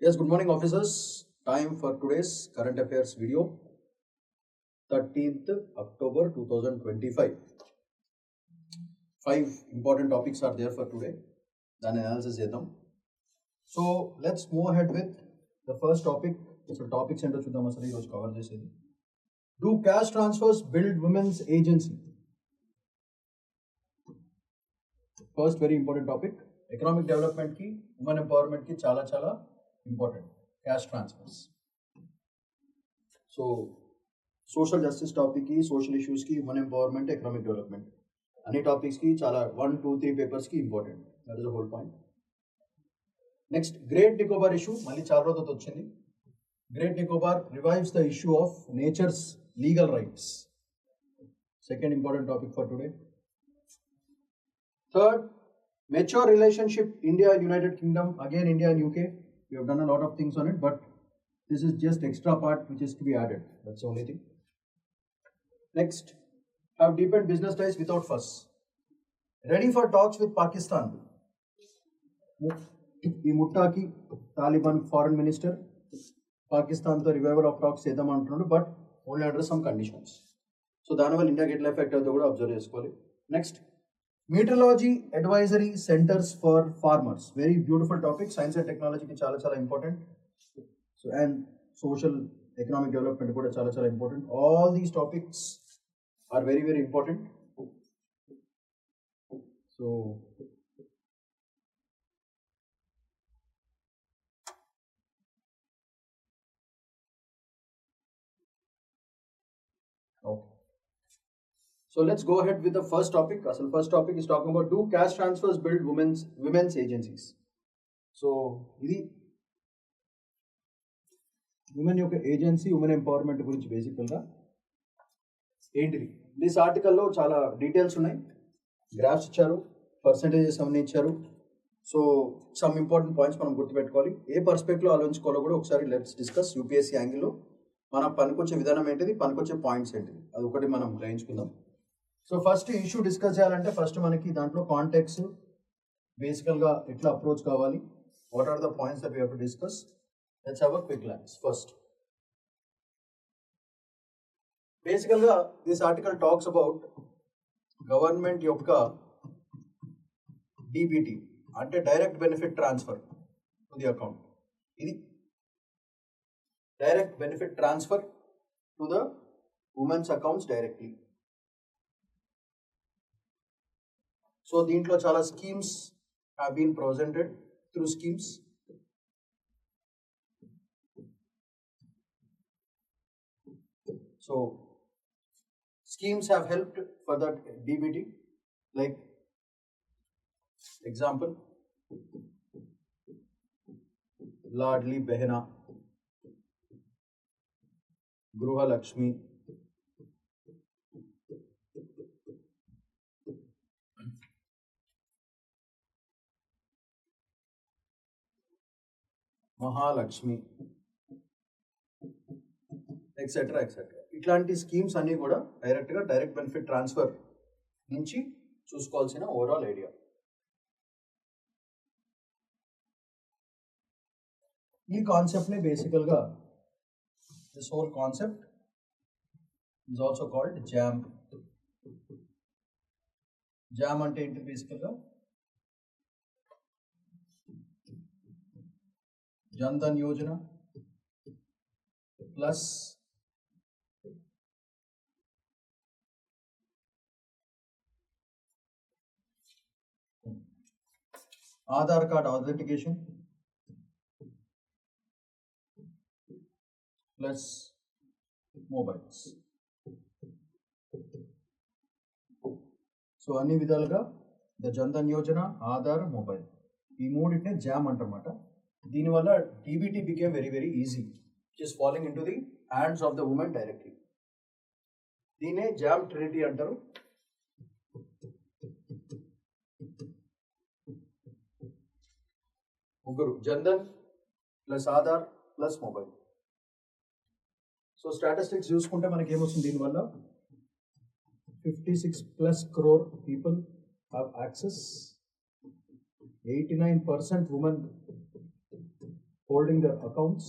Yes, good morning, officers. Time for today's current affairs video, 13th October 2025. Five important topics are there for today. Then analysis చేద్దాం. So let's move ahead with the first topic. So topics ఏంటో చూద్దాం అసలు ఈరోజు cover చేసేది. Do cash transfers build women's agency? First very important topic. Economic development ki, women empowerment ki చాలా important. Cash transfers. So social justice topic ki, social issues ki, women empowerment, economic development. Any topics ki చాలా 1, 2, 3 papers ki important. That is the whole point. Next, Great Nicobar issue. మళ్ళీ చాలా రోజులతో వచ్చింది. Great Nicobar revives the issue of nature's legal rights. Second important topic for today. Third, mature relationship India United Kingdom. Again India and UK. We have done a lot of things on it, but this is just extra part which is to be added. That's the only thing. Next, have deepened business ties without fuss. Ready for talks with Pakistan. ఈ Muttaqi Taliban foreign minister పాకిస్తాన్తో revival of talks చేద్దాం అంటున్నాడు, but only under some conditions. So దానివల్ల ఇండియాకి ఎట్లా affect అవుతుందో కూడా observe చేసుకోవాలి. Next, meteorology advisory centres for farmers. Very beautiful topic. Science and టెక్నాలజీకి చాలా important. So and social economic development కూడా చాలా important. All these topics are very important. So okay. So let's go ahead with the first topic. Asal first topic is talking about, do cash transfers build women's agencies? So ఇది women యొక్క agency, women empowerment గురించి బేసికల్గా ఏంటిది. This ఆర్టికల్లో చాలా details ఉన్నాయి, graphs ఇచ్చారు, percentages అన్నీ ఇచ్చారు. సో సమ్ ఇంపార్టెంట్ పాయింట్స్ మనం గుర్తుపెట్టుకోవాలి. ఏ పర్స్పెక్టివ్లో ఆలోచించుకోవాలో కూడా ఒకసారి లెట్స్ డిస్కస్. యూపీఎస్సీ యాంగిల్లో మన పనికొచ్చే విధానం ఏంటిది, పనికొచ్చే పాయింట్స్ ఏంటిది, అది ఒకటి మనం గ్రహించుకుందాం. సో ఫస్ట్ ఇష్యూ డిస్కస్ చేయాలంటే ఫస్ట్ మనకి దాంట్లో కాంటెక్స్, బేసికల్గా ఎట్లా అప్రోచ్ కావాలి, what are the points that we have to discuss. Let's have a quick glance. First బేసికల్గా this article talks about government యొక్క డీబీటీ అంటే direct benefit transfer to the account. ఇది direct benefit transfer to the women's accounts directly. So దీంట్లో చాలా schemes have been presented through schemes. So schemes have helped for that DBT, like example Ladli Behna, Gruhalakshmi, Mahalakshmi, etcetera. ఇట్లాంటి schemes అన్నీ కూడా direct benefit transfer నుంచి చూసుకోవాల్సిన overall idea. ఈ కాన్సెప్ట్ని బేసికల్గా this whole concept is also called JAM. JAM అంటే ఏంటి బేసికల్గా, Jan Dhan Yojana plus Aadhaar card authentication plus mobiles. So అన్ని విధాలుగా ద జన్ ధన్ యోజన, ఆధార్, మొబైల్, ఈ మూడింటిని జామ్ అంటారన్నమాట. దీనివల్ల DBT became very easy, just following into the hands of the women directly. దీనే జామ్ ట్రినిటీ అంటారు. ముగ్గురు, Jan Dhan plus Aadhaar plus mobile. So statistics చూసుకుంటే మనకి ఏమొస్తుంది, దీనివల్ల 56+ crore people have access, 89% women holding their accounts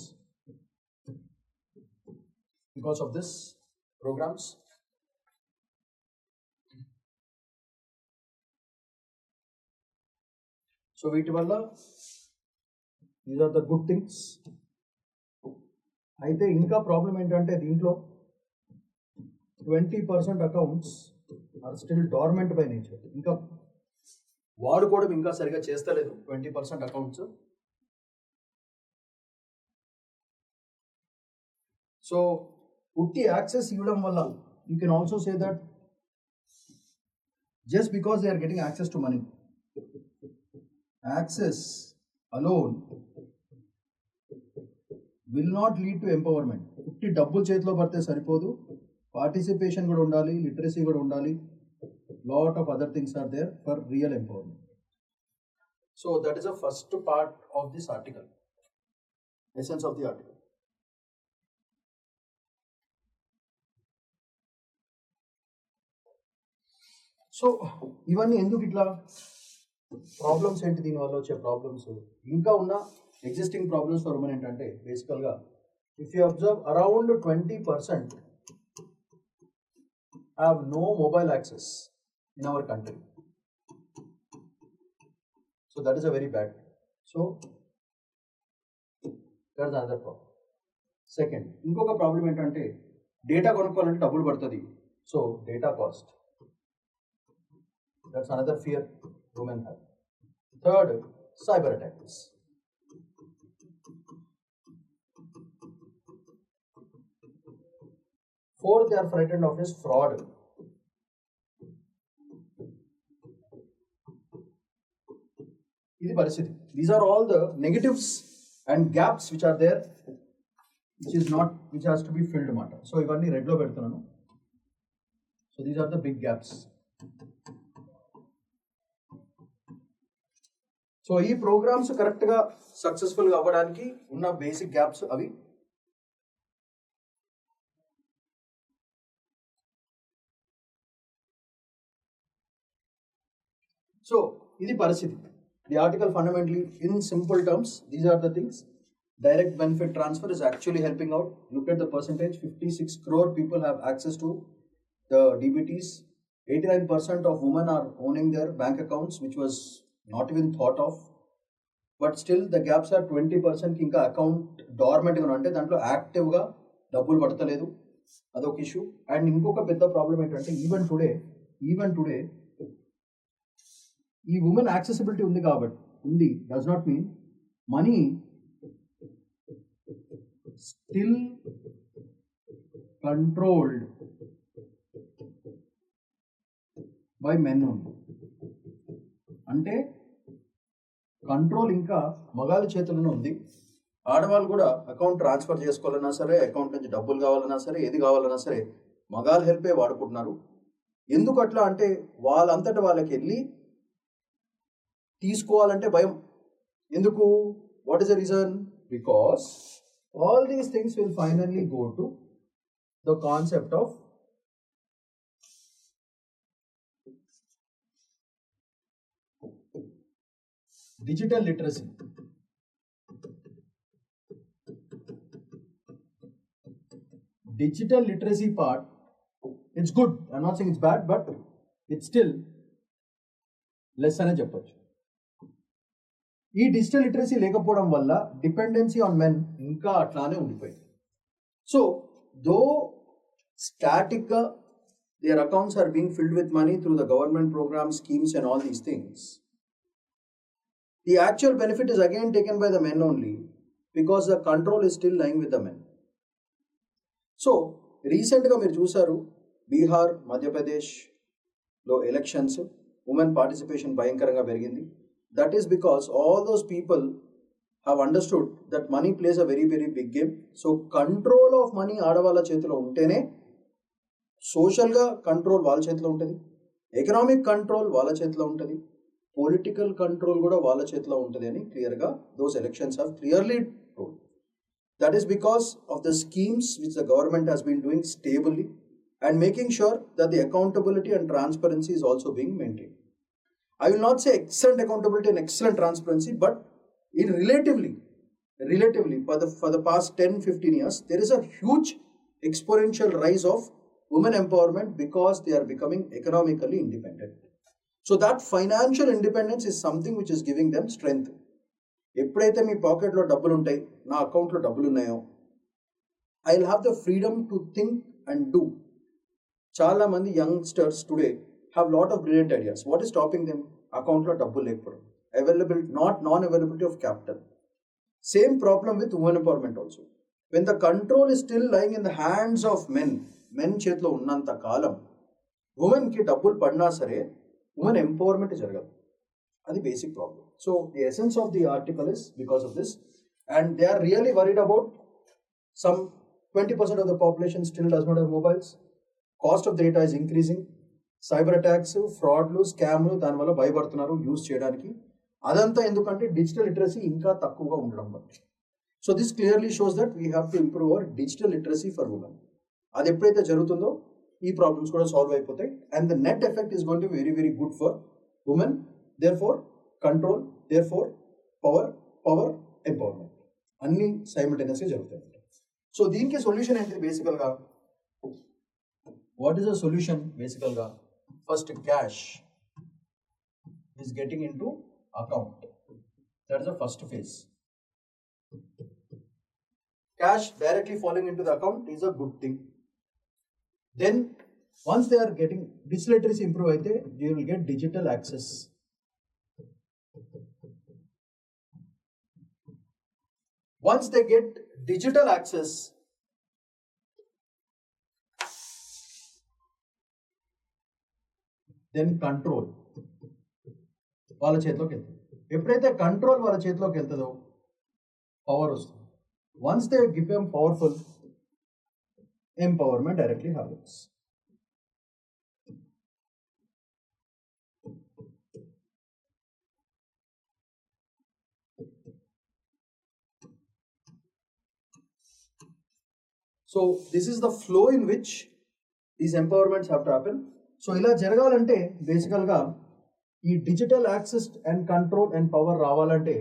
because of this programs. So వీటి వల్ల these are the good things. అయితే ఇంకా ప్రాబ్లం ఏంటంటే దీంట్లో 20% accounts are still dormant by nature. ఇంకా వాడుకోవడం ఇంకా సరిగా చేస్తలేదు 20% అకౌంట్స్. సో ఉట్టి యాక్సెస్ ఇవ్వడం వల్ల you can also say that just because they are getting access to money, access alone will not lead to empowerment. ఉట్టి డబ్బులు చేతిలో పడితే సరిపోదు, పార్టిసిపేషన్ కూడా ఉండాలి, లిటరసీ కూడా ఉండాలి, lot of other things are there for real empowerment. So that is the first part of this article, essence of the article. So ఇవన్నీ ఎందుకు ఇట్లా ప్రాబ్లమ్స్ ఏంటి, దీనివల్ల వచ్చే ప్రాబ్లమ్స్ ఇంకా ఉన్న ఎగ్జిస్టింగ్ ప్రాబ్లమ్స్ ఫర్ ఉమెన్ ఏంటంటే బేసికల్గా if you observe around 20% have no mobile access in our country. So that is a very bad. So that is another problem. Second, ఇంకొక ప్రాబ్లం ఏంటంటే డేటా కొనుక్కోవాలంటే డబ్బులు పడుతుంది. So data cost, that's another fear women have. Third, cyber attacks. Fourth, they are frightened of is fraud. ఇది పరిస్థితి. These are all the negatives and gaps which are there, which has to be filled మాట. So ఇవన్నీ red లో పెడుతున్నాను. So these are the big gaps. So ఈ programmes కరెక్ట్గా సక్సెస్ఫుల్గా అవ్వడానికి ఉన్న బేసిక్ గ్యాప్స్ అవి. సో ఇది పరిస్థితి. The article fundamentally in simple terms these are the things. Direct benefit transfer is actually helping out. Look at the percentage. 56 crore people have access to the DBTs. 89% of women are owning their bank accounts, which was not even thought of. But still the gaps are 20% కి ఇంకా account డార్మెంట్గా అంటే దాంట్లో యాక్టివ్గా డబ్బులు పడతలేదు, అదొక issue. And ఇంకొక పెద్ద ప్రాబ్లం ఏంటంటే ఈవెన్ టుడే ఈ ఉమెన్ యాక్సెసిబిలిటీ ఉంది కాబట్టి does not mean money still controlled by men only. అంటే కంట్రోల్ ఇంకా మగాళ్ళ చేతుల్లోనే ఉంది. ఆడవాళ్ళు కూడా అకౌంట్ ట్రాన్స్ఫర్ చేసుకోవాలన్నా సరే, అకౌంట్ నుంచి డబ్బులు కావాలన్నా సరే, ఏది కావాలన్నా సరే మగాళ్ళ హెల్పే వాడుకుంటున్నారు. ఎందుకు అట్లా అంటే వాళ్ళంతటా వాళ్ళకి వెళ్ళి తీసుకోవాలంటే భయం. ఎందుకు? What is the reason? Because all these things will finally go to the concept of digital literacy. Digital literacy part, it's good. I'm not saying it's bad, but it's still less అనే చెప్పొచ్చు. ఈ digital literacy లేకపోవడం వల్ల dependency on men ఇంకా అట్లానే ఉండిపోయింది. So though స్టాటిక్గా their accounts are being filled with money through the government programs, schemes and all these things, the actual benefit is again taken by the men only because the control is still lying with the men. So రీసెంట్గా మీరు చూసారు బీహార్, మధ్యప్రదేశ్లో elections, women participation భయంకరంగా పెరిగింది. That is because all those people have understood that money plays a very very big game. So control of money ఆడవాళ్ళ చేతిలో ఉంటేనే సోషల్గా control వాళ్ళ చేతిలో ఉంటుంది, ఎకనామిక్ కంట్రోల్ వాళ్ళ చేతిలో ఉంటుంది, పొలిటికల్ కంట్రోల్ కూడా వాళ్ళ చేతిలో ఉంటుంది అని క్లియర్గా those elections have clearly told. That is because of the schemes which the government has been doing stably and making sure that the accountability and transparency is also being maintained. I will not say excellent accountability and excellent transparency, but in relatively relatively for the past 10-15 years, there is a huge exponential rise of women empowerment because they are becoming economically independent. So that financial independence is something which is giving them strength. ఎప్పుడైతే మీ పాకెట్లో డబ్బులు ఉంటాయి, నా అకౌంట్లో డబ్బులు ఉన్నాయో, I will have the freedom to think and do. చాలా మంది youngsters today have lot of brilliant ideas. What is stopping them? అకౌంట్లో డబ్బులు లేకపోవడం, non availability of capital. Same problem with women empowerment also. When the control is still lying in the hands of men చేతిలో ఉన్నంత కాలం ఉమెన్కి డబ్బులు పడినా సరే women empowerment జరగదు. అది basic problem. So the essence of the article is because of this, and they are really worried about some 20% of the population still does not have mobiles. Cost of data is increasing. Cyber attacks, ఫ్రాడ్లు, స్కామ్లు దానివల్ల భయపడుతున్నారు use చేయడానికి. అదంతా ఎందుకంటే digital literacy ఇంకా తక్కువగా ఉండడం వల్ల. So this clearly shows that we have to improve our digital literacy for women. అది ఎప్పుడైతే జరుగుతుందో ఈ ప్రాబ్లమ్స్ కూడా సాల్వ్ అయిపోతాయి. And the net effect is going to very very good for women. Therefore control, therefore power empowerment అన్ని సైమల్టేనియస్గా జరుగుతాయి. So దీనికి solution ఏంటి బేసికల్గా? వాట్ ఈస్ ద సొల్యూషన్ బేసికల్గా? First cash is getting in to account. That is the first phase. Cash directly falling into the account is a good thing. Then once they are getting digital literacy improve aithe, they will get digital access. Once they get digital access, then control వాళ్ళ చేతిలోకి వెళ్తుంది. ఎప్పుడైతే control వాళ్ళ చేతిలోకి వెళ్తుందో power వస్తుంది. Once they become powerful, empowerment directly happens. So this is the flow in which these empowerments have to happen. So ఇలా జరగాలంటే బేసికల్గా ఈ digital access and control and power రావాలంటే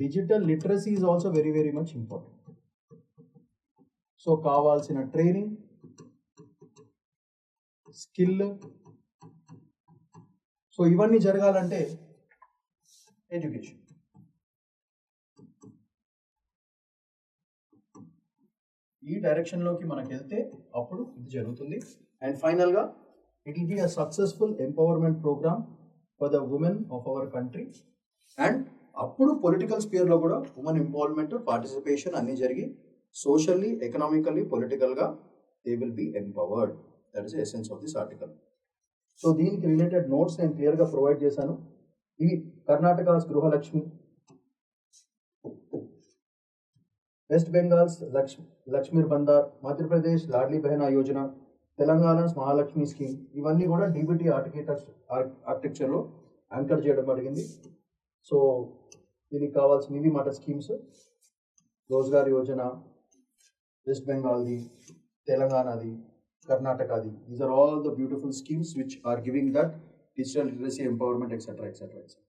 digital literacy is also very very much important. So కావాల్సిన training, skill, so ఇవన్నీ జరగాలంటే education. ఈ డైరెక్షన్లోకి మనకు వెళ్తే అప్పుడు ఇది జరుగుతుంది. అండ్ ఫైనల్గా it will be a successful empowerment program for the women of our country. And appudu political sphere lo kuda women empowerment participation anni jarigi socially, economically, political ga they will be empowered. That is the essence of this article. So deeniki related notes nenu clear ga provide chesanu. Ivi Karnataka's Gruha Lakshmi, West Bengal's Lakshmir Bandar, Madhya Pradesh Ladli Behna Yojana, Telangana Mahalakshmi scheme, ఇవన్నీ కూడా DBT ఆర్కిటెక్చర్లో anchor చేయడం జరిగింది. So దీనికి కావాల్సిన ఇవి మాట schemes: Rozgar Yojana, West బెంగాల్ది, తెలంగాణది, కర్ణాటకది. These are all the beautiful schemes which are giving that digital literacy empowerment etcetera etcetera etcetera.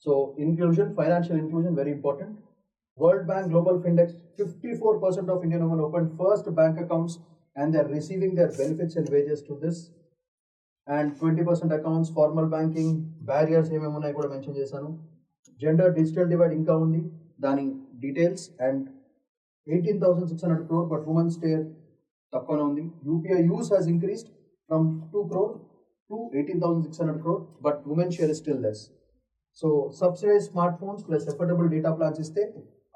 So inclusion, financial inclusion, very important. World Bank Global Findex, 54% of Indian women opened first bank accounts and they are receiving their benefits and wages to this. And 20% accounts, formal banking, barriers ఏమేమి ఉన్నాయి కూడా mention చేశాను. Gender digital divide ఇంకా ఉంది, దాని డీటెయిల్స్. And 18,600 crore but women's share తక్కువనే ఉంది. UPI use has increased from 2 crore to 18,600 crore but women share is still less. So subsidise smart phones plus affordable data plans ఇస్తే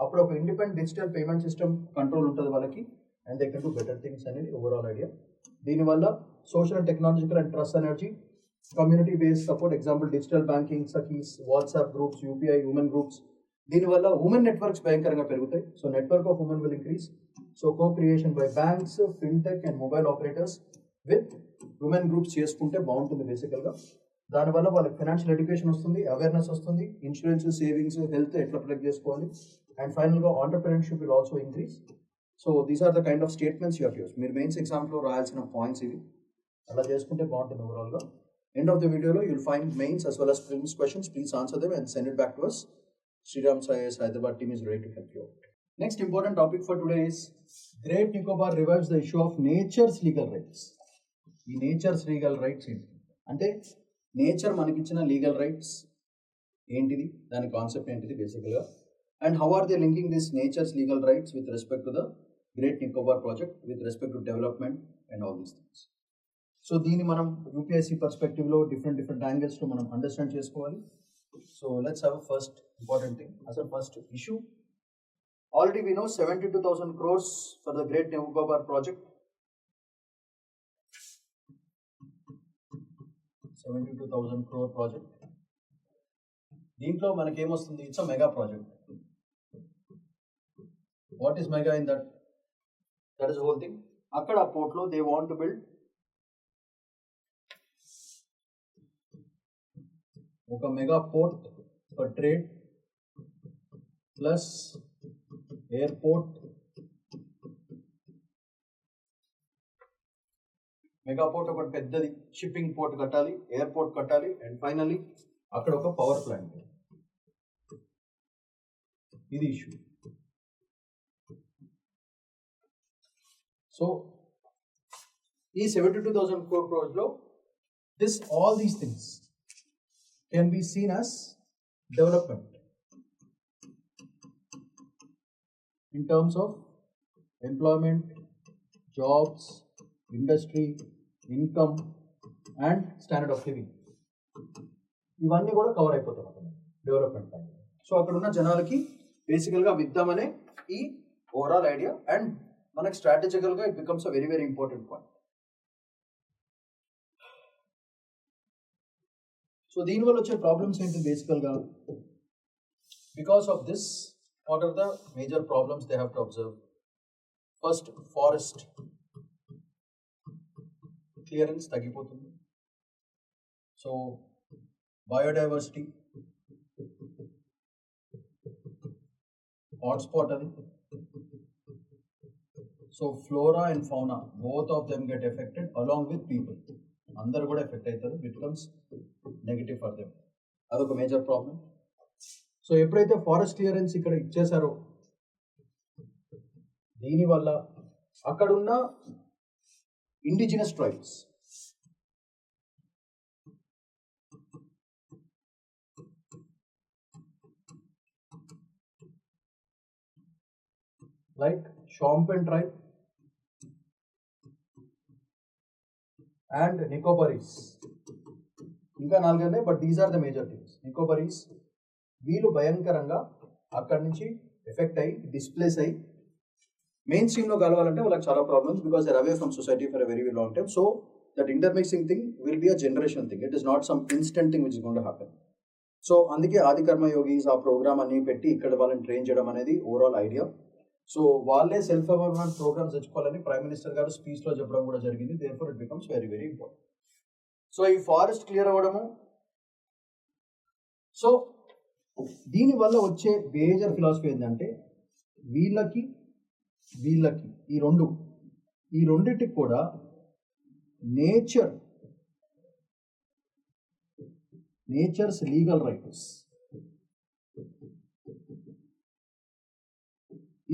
అప్పుడు ఒక independent digital payment system control ఉంటుంది వాళ్ళకి, and they can do better things అనేది overall idea. దీనివల్ల social and technological and trust energy, community based support, example digital banking, Sakhi's, WhatsApp groups, UPI, women groups. దీనివల్ల women networks భయంకరంగా పెరుగుతాయి. So network of women will increase. So co creation by banks, fintech and mobile operators with women groups చేసుకుంటే బాగుంటుంది బేసికల్గా. దానివల్ల వాళ్ళకి financial education వస్తుంది, awareness వస్తుంది, ఇన్సూరెన్స్, సేవింగ్స్, హెల్త్ ఎట్లా ప్రొటెక్ట్ చేసుకోవాలి. అండ్ ఫైనల్గా entrepreneurship will also increase. So these are the kind of statements you have to use. మీరు మెయిన్స్ ఎగ్జామ్స్లో రాయాల్సిన పాయింట్స్ ఇవి. అలా చేసుకుంటే బాగుంటుంది ఓవరాల్గా. End of the video, you'll find mains as well as prelims questions. Please answer them and send it back to us. Sriram Sai Hyderabad team is ready to help you out. Next important topic for today is Great Nicobar revives the issue of nature's legal rights. ఈ nature's legal rights ఏంటి అంటే nature మనకిచ్చిన legal rights ఏంటిది, దాని concept ఏంటిది బేసిక్గా, and how are they linking this nature's legal rights with respect to the great Nicobar project with respect to development and all these things. So దీన్ని మనం UPSC పర్స్పెక్టివ్లో డిఫరెంట్ యాంగిల్స్లో మనం అండర్స్టాండ్ చేసుకోవాలి. So let's have first important thing, అసలు first issue. Already we know 72,000 crores for the great Nicobar project. 72,000 crore project. దీంట్లో మనకేమొస్తుంది, it's a mega project. What is mega in that is whole thing. అక్కడ ఆ పోర్ట్లో they want to build ఒక mega port for trade plus airport. Mega port ఒకటి పెద్దది shipping port కట్టాలి, airport కట్టాలి, and finally అక్కడ ఒక పవర్ ప్లాంట్. ఇది ఇష్యూ. సో ఈ 72,000 crores లో all these things can be seen as development in terms of employment, jobs, industry, income and standard of living. ఇవన్నీ కూడా కవర్ అయిపోతాయి అక్కడ డెవలప్మెంట్ పైన. సో అక్కడ ఉన్న జనాలకి బేసికల్గా విద్దామనే ఈ ఓవరాల్ ఐడియా, అండ్ మనకి స్ట్రాటజికల్గా it becomes a very very important point. So దీనివల్ల వచ్చే ప్రాబ్లమ్స్ ఏంటి బేసికల్గా, because of this what are the major problems they have to observe. First, forest clearance తగ్గిపోతుంది. సో బయోడైవర్సిటీ హాట్స్పాట్ అది. So flora and fauna both of them get affected along with people. అందరు కూడా affect అవుతారు. It becomes negative for them. అదొక major problem. So ఎప్పుడైతే forest clearance ఇక్కడ ఇచ్చేసారో దీనివల్ల అక్కడున్న indigenous tribes like Shompen tribe and Nicobaris. ఇంకా నాలుగనే, but these are the major things. Nicobaris వీళ్ళు భయంకరంగా అక్కడి నుంచి ఎఫెక్ట్ అయ్యి డిస్ప్లేస్ అయ్యి మెయిన్ స్ట్రీమ్లో కలవాలంటే వాళ్ళకి చాలా problems, because they are away from society for a very long time. So that intermixing thing will be a generation thing. It is not some instant thing which is going to happen. So అందుకే Adikarma yogis ఆ programme అన్ని పెట్టి ఇక్కడ వాళ్ళని train చేయడం అనేది overall idea. So వాళ్ళే self అవేర్మెంట్ programmes తెచ్చుకోవాలని ప్రైమ్ మినిస్టర్ గారు స్పీచ్లో చెప్పడం కూడా జరిగింది. Therefore it becomes very very important. So ఈ ఫారెస్ట్ క్లియర్ అవ్వడము, సో దీనివల్ల వచ్చే మేజర్ ఫిలాసఫీ ఏంటంటే వీళ్ళకి ఈ రెండింటికి కూడా నేచర్స్ లీగల్ రైట్స్,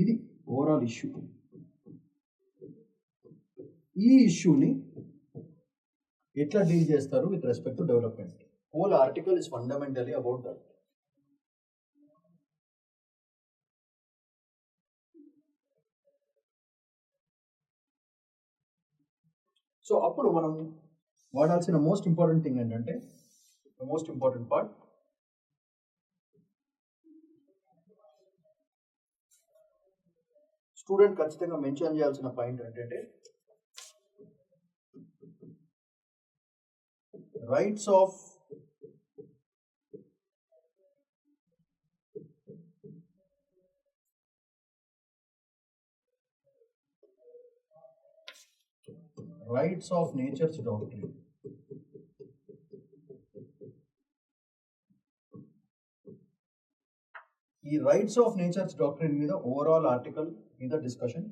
ఇది ఓవరాల్ ఇష్యూ. ఈ ఇష్యూని ఎట్లా డీల్ చేస్తారు with respect to development. Whole article is fundamentally about that. So అప్పుడు మనం వాడాల్సిన మోస్ట్ ఇంపార్టెంట్ థింగ్ ఏంటంటే, the most important part, student ఖచ్చితంగా మెన్షన్ చేయాల్సిన పాయింట్ ఏంటంటే రైట్స్ ఆఫ్ నేచర్స్ డాక్ట్రిన్. ఈ రైట్స్ ఆఫ్ నేచర్స్ డాక్ట్రిన్ మీద ఓవరాల్ ఆర్టికల్ మీద డిస్కషన్.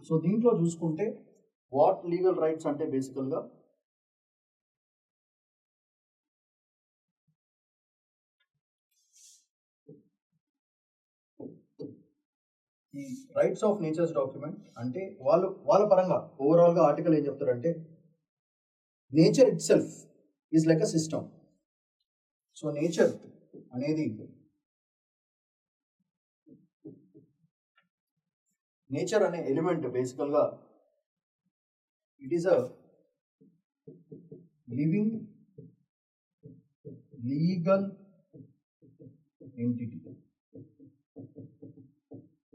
సో దీంట్లో చూసుకుంటే వాట్ లీగల్ రైట్స్ అంటే బేసికల్గా ఈ రైట్స్ ఆఫ్ నేచర్స్ డాక్యుమెంట్ అంటే వాళ్ళ పరంగా ఓవరాల్గా ఆర్టికల్ ఏం చెప్తారంటే nature itself is like a system. So nature అనేది నేచర్ అనే ఎలిమెంట్ బేసికల్గా it is a living legal entity.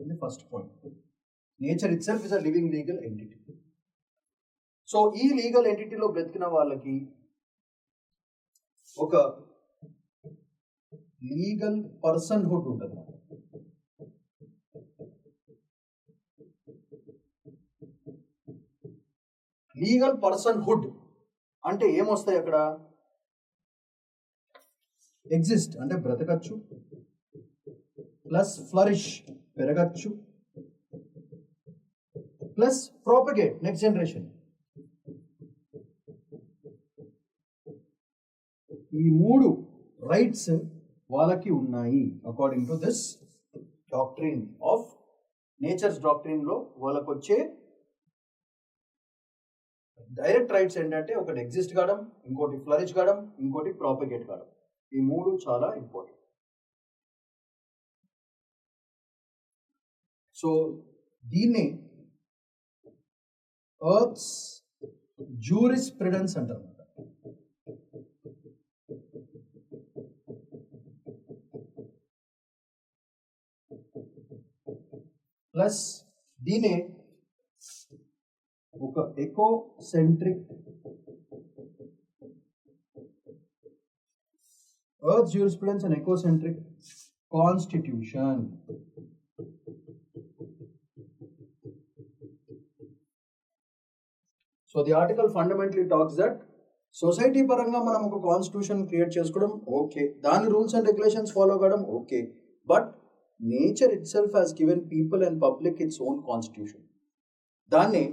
ఇది first point. Nature itself is a living legal entity. So ఈ లీగల్ ఎంటిటీలో బ్రతికిన వాళ్ళకి ఒక లీగల్ పర్సన్హుడ్ ఉంటుంది. లీగల్ పర్సన్హుడ్ అంటే ఏమొస్తాయి అక్కడ? ఎగ్జిస్ట్ అంటే బ్రతకచ్చు, ప్లస్ ఫ్లరిష్ పెరగచ్చు, ప్లస్ ప్రాపగేట్ నెక్స్ట్ జనరేషన్. ఈ 3 రైట్స్ వాళ్ళకి ఉన్నాయి according to this doctrine of nature's doctrine లో. వాళ్ళకు వచ్చే డైరెక్ట్ రైట్స్ ఏంటంటే ఒకటి ఎగ్జిస్ట్ కావడం, ఇంకోటి ఫ్లరిష్ కావడం, ఇంకోటి ప్రాపగేట్ కావడం. ఈ 3 చాలా ఇంపార్టెంట్. సో దీన్ని ఎర్త్స్ జ్యూరిస్ప్రుడెన్స్ అంటారు. ప్లస్ దీనే ఒక ecocentric earth jurisprudence and ecocentric constitution. So the article fundamentally talks that society పరంగా మనం ఒక కాన్స్టిట్యూషన్ క్రియేట్ చేసుకోవడం ఓకే, దాని రూల్స్ అండ్ రెగ్యులేషన్స్ ఫాలో కావడం okay, but nature itself has given people and public its own constitution. దాన్ని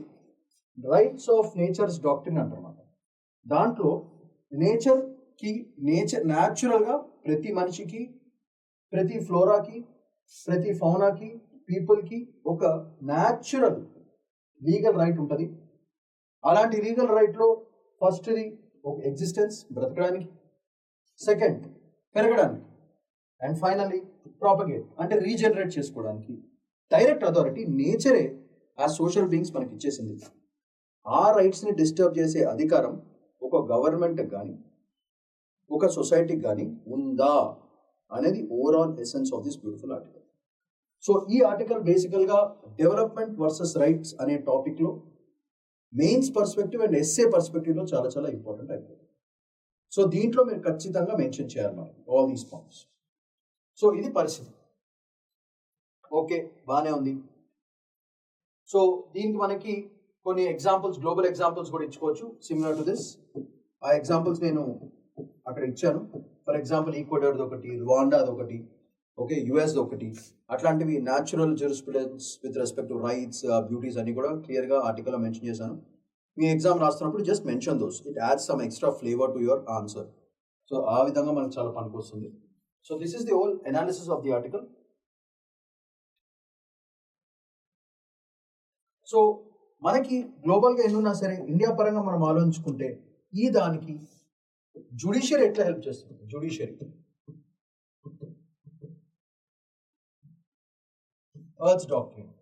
rights of nature's doctrine అంటారన్నమాట. దాంట్లో నేచర్కి న్యాచురల్గా ప్రతి మనిషికి, ప్రతి ఫ్లోరాకి, ప్రతి ఫౌనాకి, పీపుల్కి ఒక న్యాచురల్ లీగల్ రైట్ ఉంటుంది. అలాంటి లీగల్ రైట్లో ఫస్ట్ది ఒక ఎగ్జిస్టెన్స్ బ్రతకడానికి, సెకండ్ పెరగడానికి, అండ్ ఫైనల్లీ ప్రాపగేట్ అంటే రీజనరేట్ చేసుకోవడానికి. డైరెక్ట్ అథారిటీ నేచరే ఆ సోషల్ బీయింగ్స్ మనకి ఇచ్చేసింది. ఆ రైట్స్ని డిస్టర్బ్ చేసే అధికారం ఒక గవర్నమెంట్కి కానీ ఒక సొసైటీకి కానీ ఉందా అనేది overall essence of this beautiful article. So ఈ ఆర్టికల్ బేసికల్గా డెవలప్మెంట్ వర్సెస్ రైట్స్ అనే టాపిక్లో మెయిన్స్ పర్స్పెక్టివ్ అండ్ ఎస్ఏ పర్స్పెక్టివ్లో చాలా చాలా ఇంపార్టెంట్ అయిపోతుంది. సో దీంట్లో మీరు ఖచ్చితంగా మెన్షన్ చేయాలి ఆల్ దీస్ పాయింట్స్. సో ఇది పరిస్థితి. ఓకే, బాగానే ఉంది. సో దీనికి మనకి కొన్ని ఎగ్జాంపుల్స్, గ్లోబల్ ఎగ్జాంపుల్స్ కూడా ఇచ్చుకోవచ్చు సిమిలర్ టు దిస్. ఆ ఎగ్జాంపుల్స్ నేను అక్కడ ఇచ్చాను. ఫర్ ఎగ్జాంపుల్ ఈక్వెడార్ది ఒకటి, రువాండాది ఒకటి, ఓకే, యుఎస్ ఒకటి. అట్లాంటివి natural jurisprudence with respect to rights, beauties అన్ని కూడా క్లియర్గా ఆర్టికల్లో మెన్షన్ చేశాను. మీ ఎగ్జామ్ రాస్తున్నప్పుడు just mention those, it adds some extra flavour to your answer. So ఆ విధంగా మనకు చాలా పనికి వస్తుంది. So this is the whole analysis of the article. So మనకి గ్లోబల్గా ఎన్నున్నా సరే ఇండియా పరంగా మనం ఆలోచించుకుంటే ఈ దానికి జ్యుడిషియరీ ఎట్లా హెల్ప్ చేస్తుంది? Judiciary earth doctrine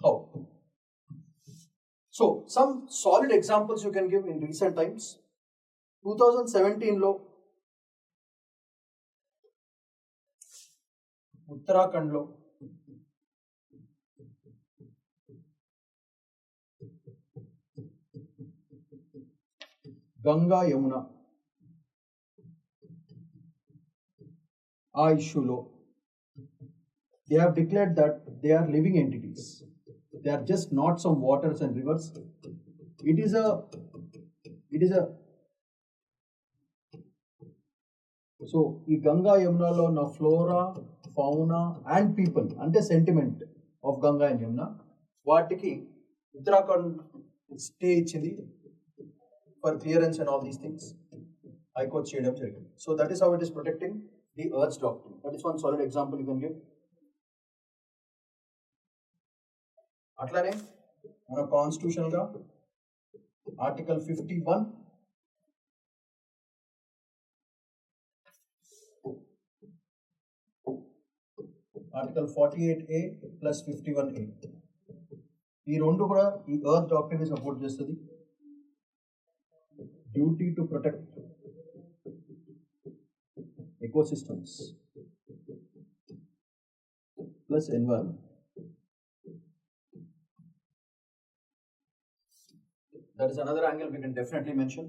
how? So some solid examples you can give in recent times. 2017లో ఉత్తరాఖండ్లో గంగా యమున ఆ ఇష్యూలో they have declared that they are living entities. They are just not some waters and rivers. It is a so ఈ గంగా యమునలో ఉన్న flora, fauna and people అంటే sentiment of Ganga and Yamuna వాటికి Uttarakhand stay ఇచ్చింది for clearance and all these things high court చేయడం జరిగింది. So that is how it is protecting the Earth's doctrine. That is one solid example you can give. అట్లానే మన constitution గా article 51, article 48A plus 51A, ఈ రెండు కూడా ఈ earth doctrine support చేస్తుంది. Duty to protect ecosystems plus environment. That is another angle we can definitely mention.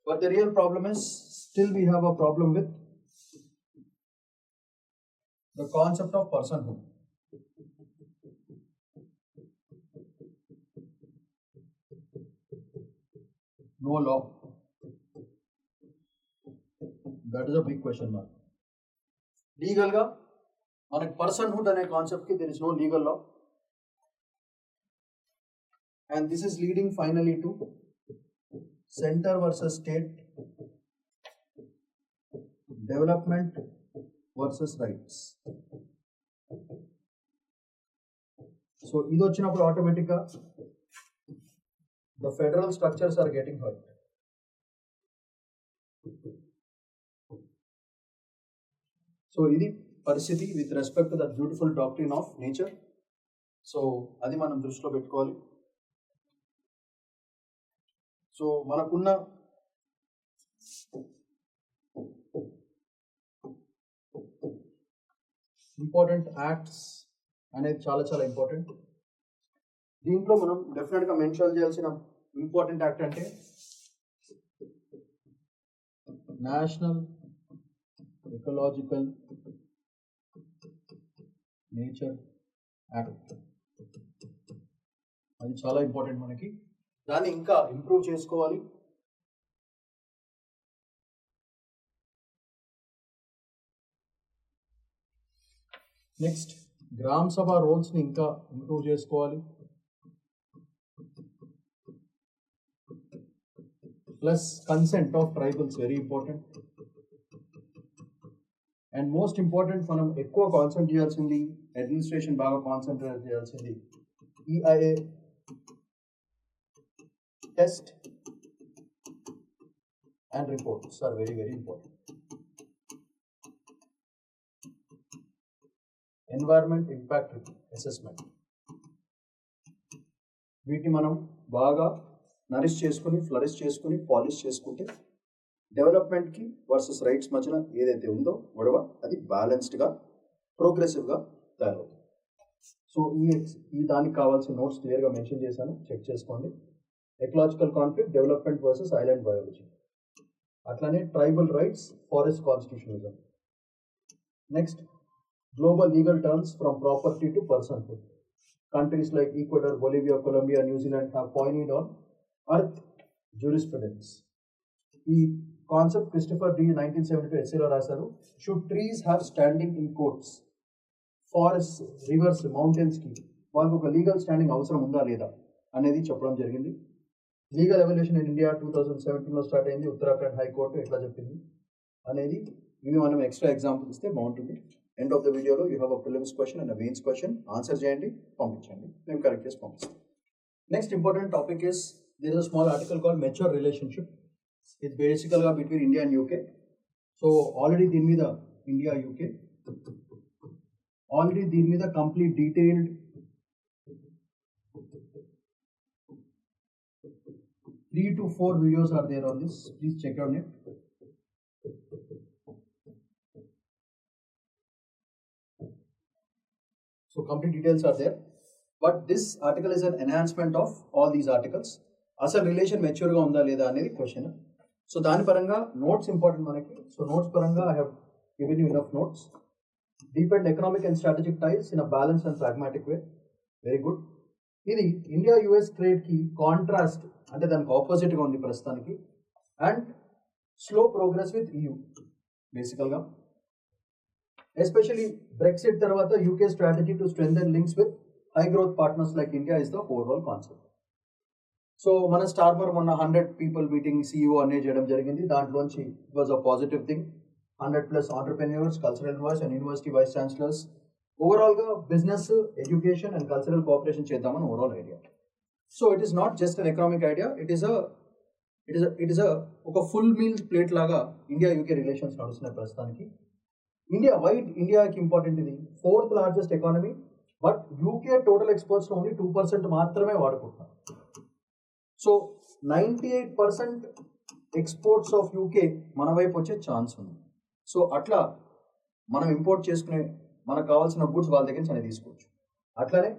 But the real problem is, still we have a problem with the concept of personhood. No law. That is a big question mark. Legal ga, మనకి personhood అనే concept కి there is no legal law. And this is leading finally to center versus state, development versus rights. So, ఇది వచ్చినప్పుడు automatic గా the federal structures are getting hurt. So, ఇది పరిస్థితి with respect to that beautiful doctrine of nature. So, అది మనం దృష్టిలో పెట్టుకోవాలి. So మనకున్న ఇంపార్టెంట్ యాక్ట్స్ అనేది చాలా చాలా ఇంపార్టెంట్. దీంట్లో మనం డెఫినెట్గా మెన్షన్ చేయాల్సిన ఇంపార్టెంట్ యాక్ట్ అంటే నేషనల్ ఎకలాజికల్ నేచర్ యాక్ట్. అది చాలా ఇంపార్టెంట్ మనకి. దాన్ని ఇంకా ఇంప్రూవ్ చేసుకోవాలి. నెక్స్ట్ గ్రామ సభ రోల్స్ని ఇంకా ఇంప్రూవ్ చేసుకోవాలి. Plus consent of tribals very important. And most important మనం ఎక్కువ కాన్సన్ట్రేట్ చేయాల్సింది, అడ్మినిస్ట్రేషన్ బాగా కాన్సన్ట్రేట్ చేయాల్సింది EIA test and reports are very very important. Environment impact assessment, వీటిని మనం బాగా నరిష్ చేసుకుని ఫ్లరిష్ చేసుకుని పాలిష్ చేసుకుంటే డెవలప్మెంట్కి వర్సెస్ రైట్స్ మధ్యన ఏదైతే ఉందో గొడవ అది బ్యాలెన్స్డ్గా ప్రోగ్రెసివ్గా తయారవుతుంది. సో ఈ దానికి కావాల్సిన నోట్స్ క్లియర్గా మెన్షన్ చేశాను, చెక్ చేసుకోండి. Ecological conflict, development versus island biology, అట్లానే tribal rights, forest constitutionalism. Next global legal terms from property to personhood. Countries like Ecuador, Bolivia, Colombia, New Zealand have coined on earth jurisprudence. ఈ concept Christopher D 1972 ఎస్ఏలో రాశారు. Should trees have standing in courts, forest, rivers, మౌంటైన్స్కి వాళ్ళకు ఒక legal standing అవసరం ఉందా లేదా అనేది చెప్పడం జరిగింది. లీగల్ ఎవల్యూషన్ ఇన్ ఇండియా 2017లో స్టార్ట్ అయింది. ఉత్తరాఖండ్ హైకోర్టు ఎట్లా చెప్పింది అనేది ఇవి మనం ఎక్స్ట్రా ఎగ్జాంపుల్ ఇస్తే బాగుంటుంది. ఎండ్ ఆఫ్ ద వీడియోలో you have a prelims question and a mains question. Answer చేయండి, పంపించండి, మేము కరెక్ట్ చేసి పంపిస్తాం. Next important topic is there is a small article call mature relationship. ఇది బేసికల్గా between India and UK. So already దీని మీద ఇండియా యూకే ఆల్రెడీ దీని మీద complete detailed 3 to 4 videos are there on this. Please check on it. So complete details are there. But this article is an enhancement of all these articles. అసలు relation మెచ్యూర్గా ఉందా లేదా అనేది question. So దాని పరంగా notes important మనకి. So notes పరంగా I have given you enough notes. Depend economic and strategic tiles in a balance and pragmatic way. Very good. ఇది India US ట్రేడ్కి contrast, అంటే దానికి ఆపోజిట్గా ఉంది ప్రస్తుతానికి. And slow progress with EU బేసికల్గా. Especially Brexit తర్వాత UK strategy to strengthen links with high growth partners like India is the overall concept. So మన Starmer మొన్న 100 పీపుల్ మీటింగ్ CEO అనేది చేయడం జరిగింది. దాంట్లోంచి it was a positive thing. 100+ entrepreneurs, cultural voice and university vice chancellors ఓవరాల్గా business, education and cultural cooperation చేద్దామని overall idea. So it is not just an economic idea, it is ఒక full meal plate లాగా India UK relations నడుస్తున్నాయి ప్రస్తుతానికి. ఇండియాకి important, ఇది 4th largest economy, but UK total exports only 2% మాత్రమే వాడుకుంటున్నారు. So 98% exports of UK మన వైపు వచ్చే ఛాన్స్ ఉంది. సో అట్లా మనం ఇంపోర్ట్ చేసుకునే మనకు కావాల్సిన గుడ్స్ వాళ్ళ దగ్గర నుంచి అనేది తీసుకోవచ్చు. అట్లానే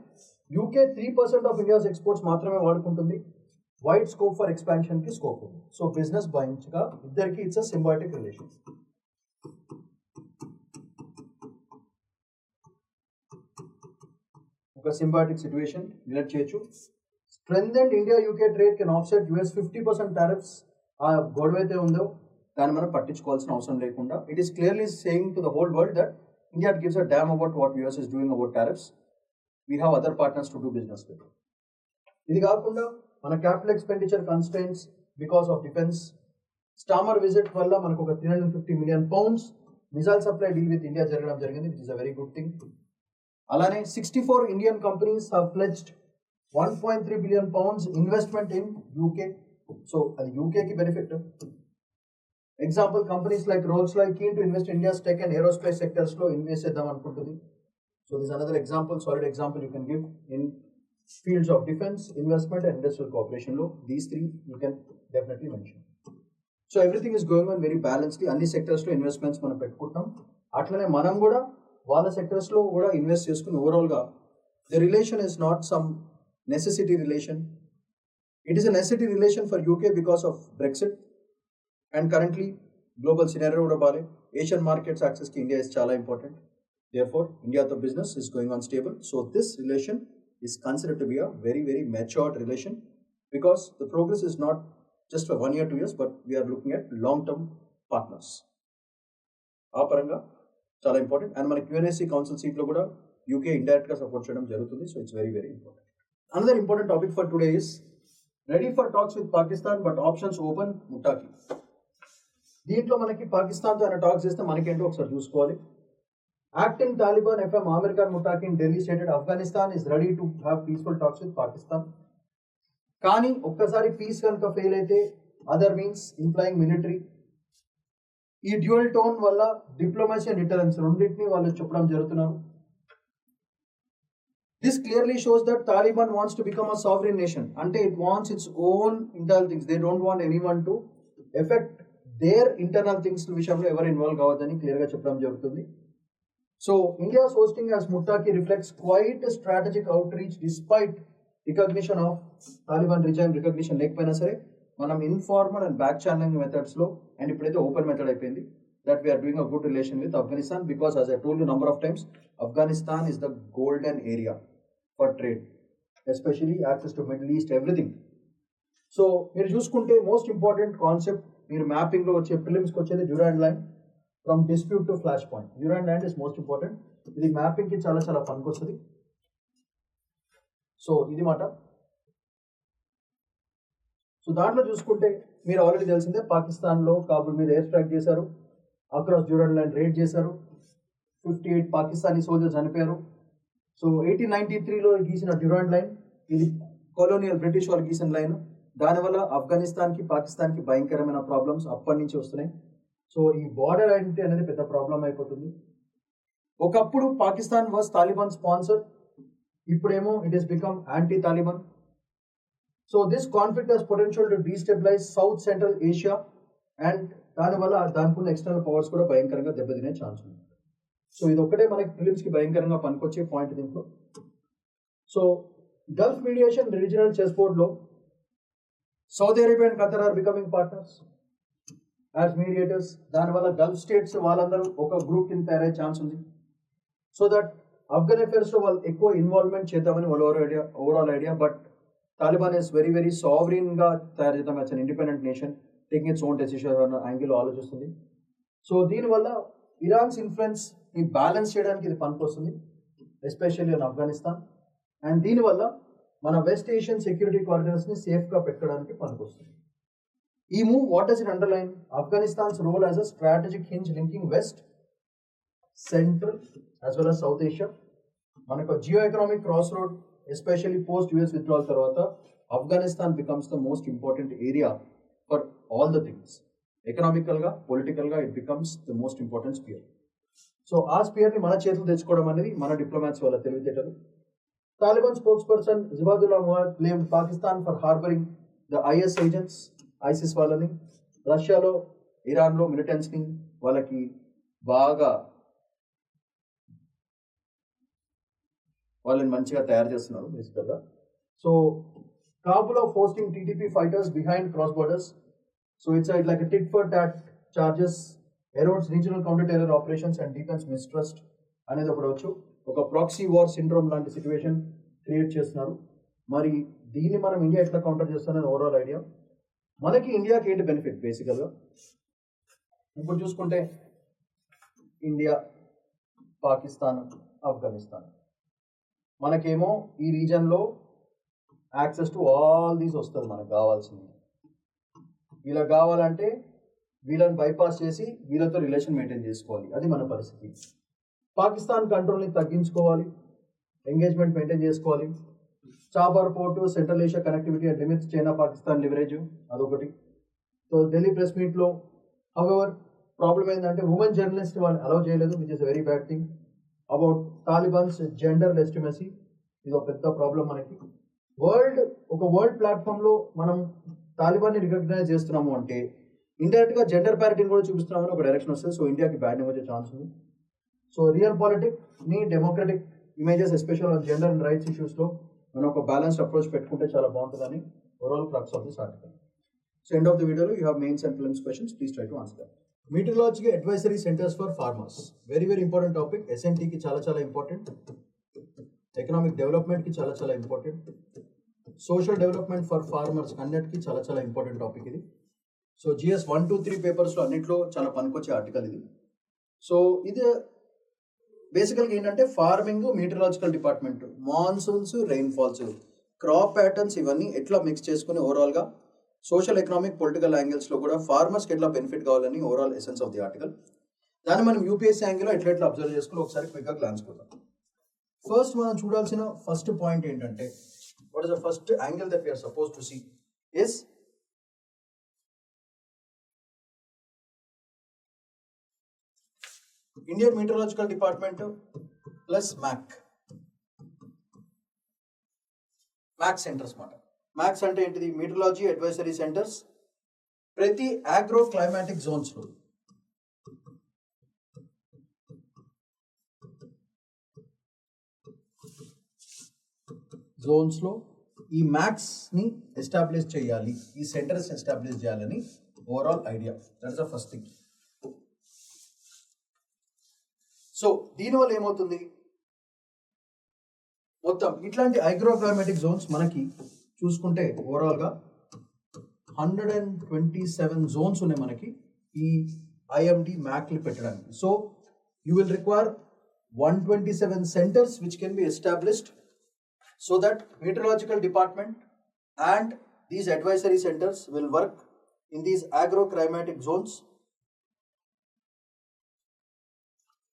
యూకే 3% ఆఫ్ ఇండియాస్ ఎక్స్పోర్ట్స్ మాత్రమే వాడుకుంటుంది. వైడ్ స్కోప్ ఫర్ ఎక్స్పాన్షన్ కి స్కోప్ ఉంది. సో బిజినెస్ బాయింగ్గా ఇద్దరికి ఇట్స్ అ సింబయోటిక్ రిలేషన్. ఒక సింబయోటిక్ సిచ్యువేషన్ రిలేట్ చేయొచ్చు. స్ట్రెంథెండ్ India UK trade can offset US 50% tariffs. ఆ గొడవ అయితే ఉందో దాన్ని మనం పట్టించుకోవాల్సిన అవసరం లేకుండా it is clearly saying to the whole world that India gives a damn about what US is doing about tariffs. We have other partners to do business with. ఇది కాకుండా మన capital expenditure constraints because of defence Starmer visit వల్ల మనకు ఒక 350 million pounds missile supply deal with India జరగడం జరిగింది, which is a very good thing. అలానే 64 Indian companies have pledged 1.3 billion pounds investment in UK. So అది యూకేకి benefit. Example, companies like Rolls Royce keen to invest in India's tech and aerospace sectors లో invest చేద్దాం అనుకుంటుంది. So this is another example, solid example you can give in fields of defense, investment and industrial cooperation law. These three you can definitely mention. So everything is going on very balancedly. అన్ని sectors లో investments మనం పెట్టుకుంటాం. అట్లనే మనం కూడా వాళ్ళ sectors లో కూడా ఇన్వెస్ట్ చేసుకుని ఓవరాల్ గా the relation is not some necessity relation. It is a necessity relation for UK because of Brexit and currently global scenario కూడా బాలే. Asian markets access ki India is చాలా important. Therefore, India the business is going on stable. So this relation is considered to be a very, very matured relation because the progress is not just for 1 year, 2 years, but we are looking at long-term partners. ఆ పరంగా చాలా important. And మన QNSC council seat లో కూడా UK indirect గా support చేయడం జరుగుతుంది. So it's very, very important. Another important topic for today is ready for talks with Pakistan but options open Muttaqi. దీంట్లో మనకి పాకిస్తాన్తో ఆయన టాక్స్ చేస్తే మనకేంటో ఒకసారి చూసుకోవాలి. Acting Taliban FM Amir Khan Muttaqi in Delhi stated Afghanistan is ready to have peaceful talks with Pakistan. కానీ ఒక్కసారి piece కనుక ఫెయిల్ అయితే అదర్ మీన్స్ ఇంప్లాయింగ్ మిలిటరీ. ఈ డ్యూయల్ టోన్ వల్ల డిప్లొమసీ అండ్ డిటరెన్స్ రెండింటినీ వాళ్ళు చెప్పడం జరుగుతున్నారు. This clearly shows that Taliban wants to become a sovereign nation. అంటే it wants its own internal things. They don't want anyone to effect their internal things విషయంలో ఎవరు involve కావద్దని క్లియర్గా చెప్పడం జరుగుతుంది. So India's hosting as Muttaqi reflects quite a strategic outreach despite recognition of Taliban regime recognition లేకపోయినా సరే మనం informal and back channelling methods లో అండ్ ఇప్పుడైతే ఓపెన్ మెథడ్ అయిపోయింది that we are doing a good relation with Afghanistan because as I told you number of times Afghanistan is the golden area for trade, especially access to Middle East, everything. So మీరు చూసుకుంటే most important concept మీరు mapping లో వచ్చే ప్రిలిమ్స్కి వచ్చేది Durand line from dispute to flash point. Durand line is most important. ఇది mapping కి చాలా చాలా పనికొస్తుంది. సో ఇది మాట. సో దాంట్లో చూసుకుంటే మీరు ఆల్రెడీ తెలిసిందే పాకిస్తాన్ లో కాబుల్ మీద ఎయిర్ స్ట్రైక్ చేశారు, అక్రాస్ డ్యూరాండ్ లైన్ రేడ్ చేశారు, 58 పాకిస్తానీ సోల్జర్స్ చనిపోయారు. సో 1893లో గీసిన డ్యూరాండ్ లైన్ ఇది కొలోనియల్ బ్రిటిష్ వాళ్ళు గీసిన లైన్. దానివల్ల ఆఫ్ఘనిస్తాన్కి పాకిస్తాన్కి భయంకరమైన ప్రాబ్లమ్స్ అప్పటి నుంచి వస్తున్నాయి. సో ఈ బార్డర్ ఐడెంటిటీ అనేది పెద్ద ప్రాబ్లం అయిపోతుంది. ఒకప్పుడు పాకిస్తాన్ వాజ్ తాలిబాన్ స్పాన్సర్, ఇప్పుడేమో it is become anti Taliban. So this conflict has potential to destabilise south central Asia and దానివల్ల దానికి ఎక్స్టర్నల్ పవర్స్ కూడా భయంకరంగా దెబ్బతినే ఛాన్స్ ఉంది. సో ఇది ఒక్కటే మనకి ఫిలిమ్స్కి భయంకరంగా పనికొచ్చే పాయింట్ దీంట్లో. So Gulf mediation regional chess బోర్డ్లో Saudi Arabia and Qatar are becoming partners as mediators. దానివల్ల గల్ఫ్ స్టేట్స్ వాళ్ళందరూ ఒక గ్రూప్ కింద తయారయ్యే ఛాన్స్ ఉంది. సో దట్ ఆఫ్ఘన్ అఫేర్స్లో వాళ్ళు ఎక్కువ ఇన్వాల్వ్మెంట్ చేద్దామని వాళ్ళ overall idea. But Taliban is very, very సావరీన్గా తయారు చేద్దాం as an independent nation taking its own decision అన్న యాంగిల్లో ఆలోచిస్తుంది. సో దీనివల్ల ఇరాన్స్ ఇన్ఫ్లుయెన్స్ ని బ్యాలెన్స్ చేయడానికి ఇది పనికొస్తుంది, ఎస్పెషల్లీ ఇన్ ఆఫ్ఘనిస్తాన్. అండ్ దీనివల్ల మన వెస్ట్ ఏషియన్ సెక్యూరిటీ కారిడార్స్ని సేఫ్గా పెట్టడానికి పనికొస్తుంది. ఈ move what does it underline? Afghanistan's role as a strategic hinge linking west, central as well as South Asia. మనకు geo economic cross road, especially post US withdrawal తర్వాత Afghanistan becomes the most important area for all the things. ఎకనామికల్గా, పొలిటికల్గా it becomes the most important sphere. So ఆ స్పియర్ని మన చేతులు తెచ్చుకోవడం అనేది మన డిప్లొమాట్స్ వల్ల తెలివితేటలు. Taliban spokesperson Zabihullah Mujahid blamed Pakistan for harbouring the IS agents, ISIS వాళ్ళని. రష్యాలో, ఇరాన్లో మిలిటెంట్స్ని వాళ్ళకి బాగా వాళ్ళని మంచిగా తయారు చేస్తున్నారు బేసికల్గా. So Kabul of hosting TTP fighters behind cross borders. So it's like a tit for tat charges, erodes regional counter terror operations and deepens mistrust అనేది ఒకటి ఒక ప్రాక్సీ వార్ సిండ్రోమ్ లాంటి సిచ్యువేషన్ క్రియేట్ చేస్తున్నారు. మరి దీన్ని మనం ఇండియా ఎట్లా కౌంటర్ చేస్తానని ఓవరాల్ ఐడియా. మనకి ఇండియాకి ఏంటి బెనిఫిట్ బేసికల్గా? ఇప్పుడు చూసుకుంటే ఇండియా, పాకిస్తాన్, ఆఫ్ఘనిస్తాన్, మనకేమో ఈ రీజన్లో యాక్సెస్ టు ఆల్ దీస్ వస్తుంది. మనకు కావాల్సింది వీళ్ళకి కావాలంటే వీళ్ళని బైపాస్ చేసి వీళ్ళతో రిలేషన్ మెయింటైన్ చేసుకోవాలి. అది మన పరిస్థితి. పాకిస్తాన్ కంట్రోల్ని తగ్గించుకోవాలి, ఎంగేజ్మెంట్ మెయింటైన్ చేసుకోవాలి. చాబర్ port, central Asia connectivity and limits, China Pakistan leverage, అదొకటి. సో ఢిల్లీ ప్రెస్ మీట్లో హవెవర్ ప్రాబ్లం ఏంటంటే ఉమెన్ జర్నలిస్ట్ వాళ్ళు అలౌ చేయలేదు, which is very bad thing. About Talibans gender legitimacy, ఇది ఒక పెద్ద ప్రాబ్లం మనకి. వరల్డ్ ప్లాట్ఫామ్లో మనం తాలిబాన్ని రికగ్నైజ్ చేస్తున్నాము అంటే ఇండైరెక్ట్గా జెండర్ ప్యారిటీని కూడా చూపిస్తున్నామని ఒక డైరెక్షన్ వస్తుంది. సో ఇండియాకి బ్యాడ్ నేమ్ వచ్చే ఛాన్స్ ఉంది. సో రియల్ పాలిటిక్ని democratic images especially on gender and rights ఇష్యూస్లో మనం ఒక బ్యాలెన్స్డ్ అప్రోచ్ పెట్టుకుంటే చాలా బాగుంటుందని overall crux of this article. So end of the వీడియోలో you have mains and prelims questions, please try to answer that. Meteorology advisory centres for farmers, very very important topic. ఎస్ఎన్టీకి చాలా important, economic డెవలప్మెంట్కి చాలా important, social development for farmers అన్నిటికీ చాలా important topic ఇది. So GS 1, 2, 3 పేపర్స్లో అన్నింటిలో చాలా పనికొచ్చే ఆర్టికల్ ఇది. సో ఇది బేసికల్గా ఏంటంటే farming, meteorological department, monsoons, rainfalls, crop patterns ఇవన్నీ ఎట్లా మిక్స్ చేసుకుని ఓవరాల్గా సోషల్, ఎకనామిక్, పొలిటికల్ యాంగిల్స్లో కూడా ఫార్మర్స్కి ఎట్లా బెనిఫిట్ కావాలని overall essence of the article. దాన్ని మనం యూపీఎస్సీ యాంగిల్లో ఎట్లా అబ్జర్వ్ చేసుకుని ఒకసారి క్విక్గా గ్లాన్స్ కొడదాం. ఫస్ట్ మనం చూడాల్సిన ఫస్ట్ పాయింట్ ఏంటంటే, what is the first angle that we are supposed to see is Indian Meteorological Department plus MAC centers మాట. MAC అంటే ఏంటిది? మీటరాలజీ అడ్వైజరీ సెంటర్స్ ప్రతి ఆగ్రో క్లైమాటిక్ జోన్స్లో ఈ మ్యాక్స్ని ఎస్టాబ్లిష్ చేయాలి, ఈ సెంటర్స్ ఎస్టాబ్లిష్ చేయాలని overall idea. That is the first thing. So దీనివల్ల ఏమవుతుంది, మొత్తం ఇట్లాంటి అగ్రోక్లైమాటిక్ జోన్స్ మనకి చూసుకుంటే ఓవరాల్గా 127 జోన్స్ ఉన్నాయి మనకి ఈ ఐఎండి మ్యాక్లు పెట్టడానికి. So you will require 127 centers which can be established so that meteorological department and these advisory centers will work in these agroclimatic zones,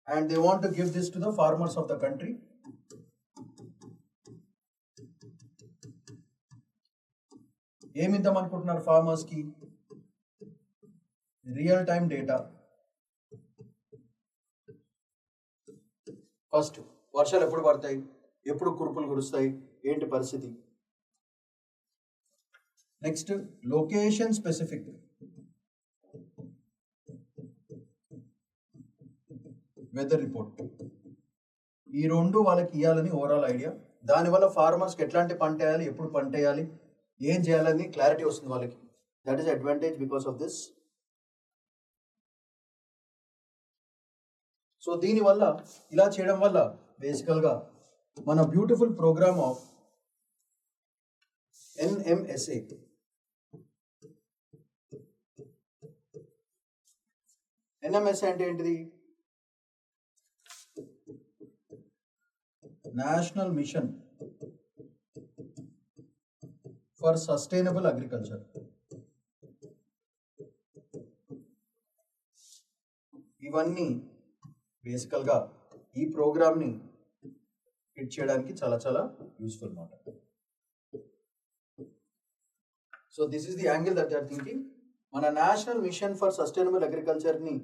and they want to give this to the farmers of the country. ఏమిద్దాం అనుకుంటున్నారు farmers కి? Real time data. First వర్షాలు ఎప్పుడు పడతాయి, ఎప్పుడు కురుపులు కురుస్తాయి, ఏంటి పరిస్థితి. Next location specific, weather report. ఈ రెండు వాళ్ళకి ఇవ్వాలని ఓవరాల్ ఐడియా. దానివల్ల ఫార్మర్స్కి ఎట్లాంటి పంట వేయాలి, ఎప్పుడు పంట వేయాలి, ఏం చేయాలని క్లారిటీ వస్తుంది వాళ్ళకి. That is advantage because of this. So దీనివల్ల, ఇలా చేయడం వల్ల బేసికల్గా మన beautiful programme of NMSA, NMSA అంటే ఏంటిది? National mission for sustainable agriculture. ఇవన్నీ బేసికల్గా ఈ ప్రోగ్రామ్ని హిట్ చేయడానికి చాలా చాలా యూస్ఫుల్ అన్నమాట. So this is the angle that they are thinking. మన నేషనల్ మిషన్ ఫర్ సస్టైనబుల్ అగ్రికల్చర్ని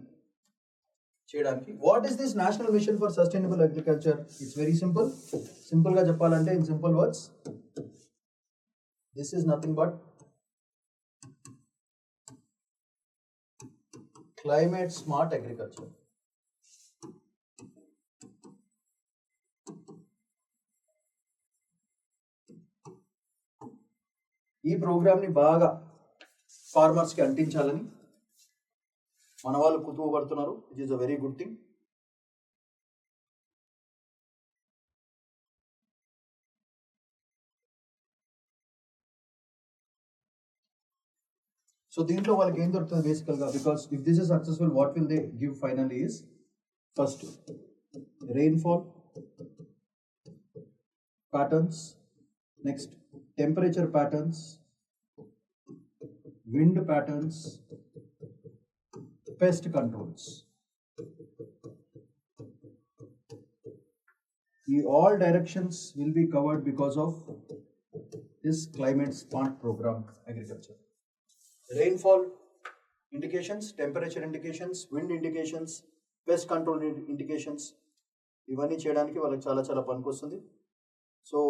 చేయడానికి. What is this national mission for sustainable agriculture? It's very simple. సింపుల్గా చెప్పాలంటే in simple words, this is nothing but climate smart agriculture. ఈ ప్రోగ్రామ్ని బాగా ఫార్మర్స్కి అంటించాలని మన వాళ్ళు కుతూహపడుతున్నారు. It is a very good thing. So దీంట్లో వాళ్ళకి ఏం దొరుకుతుంది బేసికల్గా? Because if this is successful, what will they give finally is first rainfall patterns, next temperature patterns, wind patterns, pest controls. All directions will be covered because of this climate smart program agriculture. Rainfall indications, temperature indications, wind indications, pest control indications, ఇవన్నీ చేయడానికి వాళ్ళకి చాలా చాలా పనికొస్తుంది. So